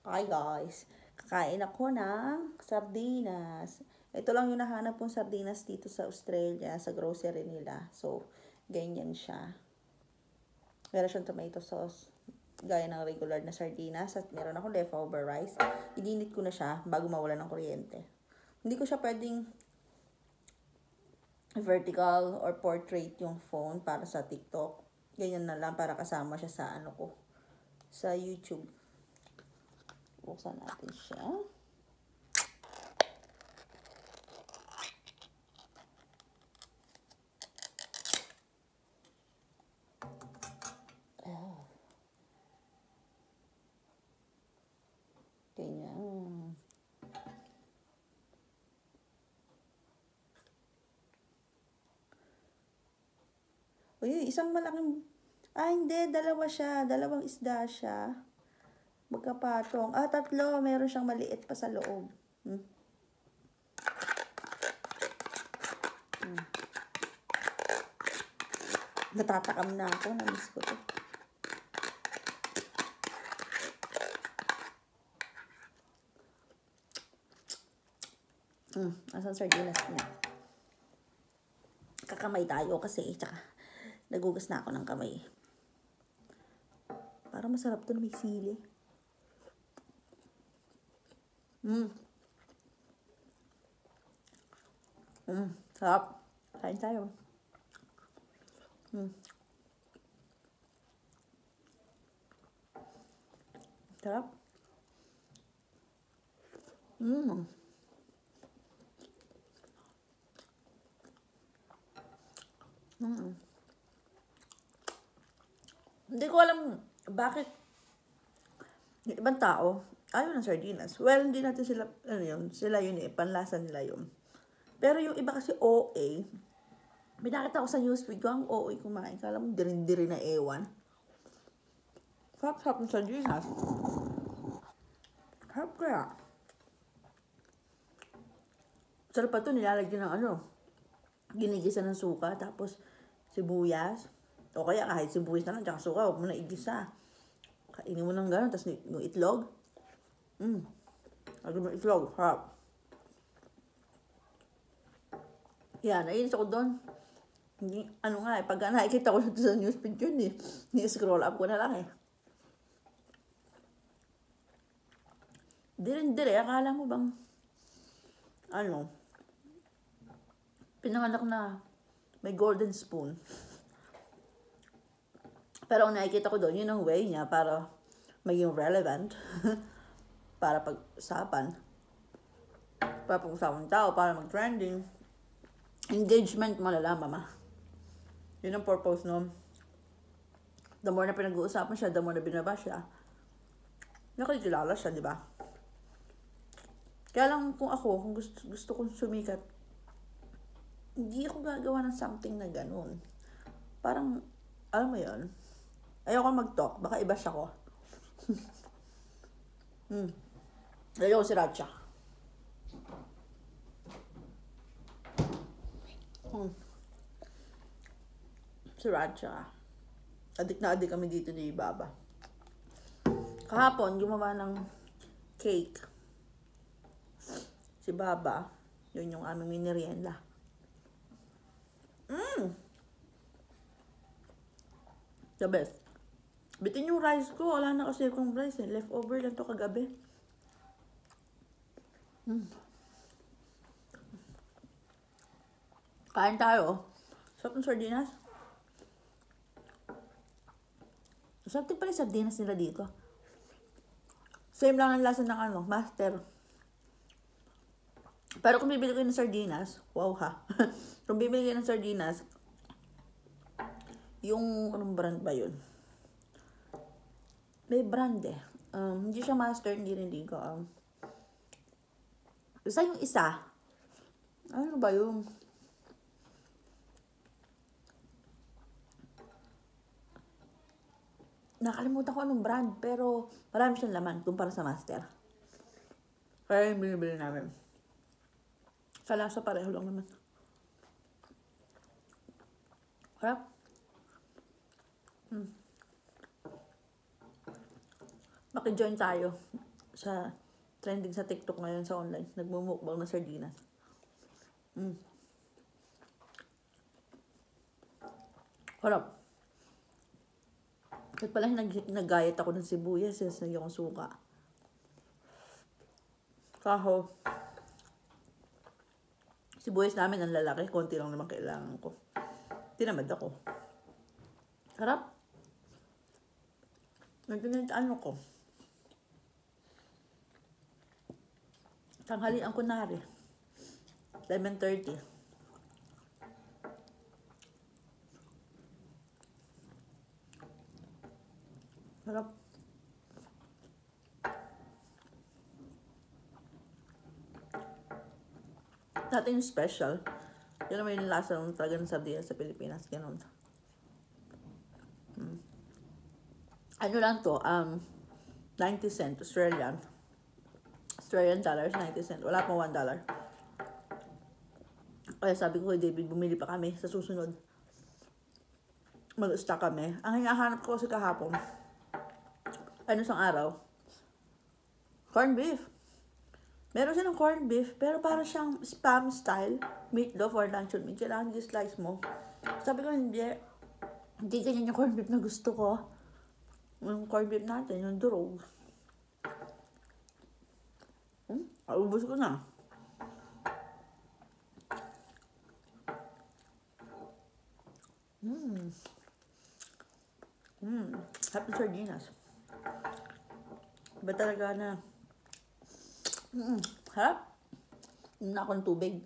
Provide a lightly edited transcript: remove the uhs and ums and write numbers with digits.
Hi guys, kakain ako ng sardinas. Ito lang yung nahanap kong sardinas dito sa Australia, sa grocery nila. So, ganyan siya. Meron siyang tomato sauce, gaya ng regular na sardinas. At meron akong leftover rice. Ininit ko na siya bago mawala ng kuryente. Hindi ko siya pwedeng vertical or portrait yung phone para sa TikTok. Ganyan na lang para kasama siya sa ano ko, sa YouTube. Buksan natin siya. Ganyan. Uy, isang malaking... hindi. Dalawa siya. Dalawang isda siya. Magkapatong. Tatlo. Meron siyang maliit pa sa loob. Natatakam na ako. Namiss ko to. Asan sardinas niya? Kakamay tayo kasi. Tsaka, nagugas na ako ng kamay. Parang masarap to na may sili. Sarap. Kain tayo. Sarap. Hindi ko alam bakit yung ibang tao ayaw ng sardinas. Well, hindi natin sila, sila yun panlasa nila yun. Pero yung iba kasi OA, may nakita ko sa newsfeed ko, ang OA kumain. Kala mo, dirin-diri na ewan. Sarap-sarap ng sardinas. Sarap kaya. Sarap pa ito, nilalagyan ng ginigisa ng suka, tapos sibuyas. O kaya kahit sibuyas na lang, tsaka suka, huwag mo na igisa. Kainin mo ng gano'n, tapos yung itlog. Lagyan mo itlog, harap. Yan, nainis ako doon. Hindi, pag nakikita ko sa newsfeed yun ni-scroll up ko na lang Dirin-dire, akala mo bang, pinanganak na may golden spoon. Pero ang nakikita ko doon, yun ang way niya para maging relevant. Para pag-usapan. Para pag-usapan tao, para mag-trending. Engagement mo mama. Yun ang purpose nun. The more na pinag-uusapan siya, the more na binaba siya. Nakikilala siya, di ba? Kaya lang kung gusto kong sumikat, hindi ako gagawa ng something na ganun. Parang, alam mo yun, ayoko mag-talk, baka i-bash ako. Ayoko si Ratcha. Si Ratcha. Adik na adik kami dito ni Baba. Kahapon, gumawa ng cake. Si Baba, yun yung aming minerienda. The best. Bitin yung rice ko. Wala na kasi akong rice Leftover lang to kagabi. Kain tayo. Sarap ng sardinas. Sarap din pala yung sardinas nila dito. Same lang ang lasa ng master. Pero kung bibili ko ng sardinas, wow ha. Kung bibili ko ng sardinas, yung, anong brand ba yun? May brand hindi siya master, hindi rin ko. Basta yung isa. Ano ba yung? Nakalimutan ko anong brand, pero marami siyang laman kumpara sa master. Kaya yung binibili namin. Sa lasa pareho lang naman. Harap. Maki-join tayo. sa trending sa TikTok ngayon sa online. Nagmumukbang na sardinas. Harap. Kahit pala nag-gayat ako ng sibuyas, sinasagyan akong suka. Kaho. Sibuyas namin ang lalaki, konti lang naman kailangan ko. Tinamad ako. Harap. Ano ko. Tanghalian ko na rin. 11:30. Harap. Dati yung special. Yun naman yung lasa ng talaga ng sardinas sa Pilipinas. Ganun. Ano lang to? 90 cents. Australian dollars, 90 cents. Wala pang $1. Kaya sabi ko kay David, bumili pa kami sa susunod. Mag-stock kami. Ang hinahanap ko kasi kahapon, isang araw, corned beef. Meron silang corned beef, pero parang siyang spam style, meatloaf or luncheon meat. Kailangan i-slice mo. Sabi ko, hindi ganyan yung corned beef na gusto ko. Yung corned beef natin, yung durog. Ubus ko na. Happy sardinas. Iba talaga na. Harap. Hindi na akong tubig.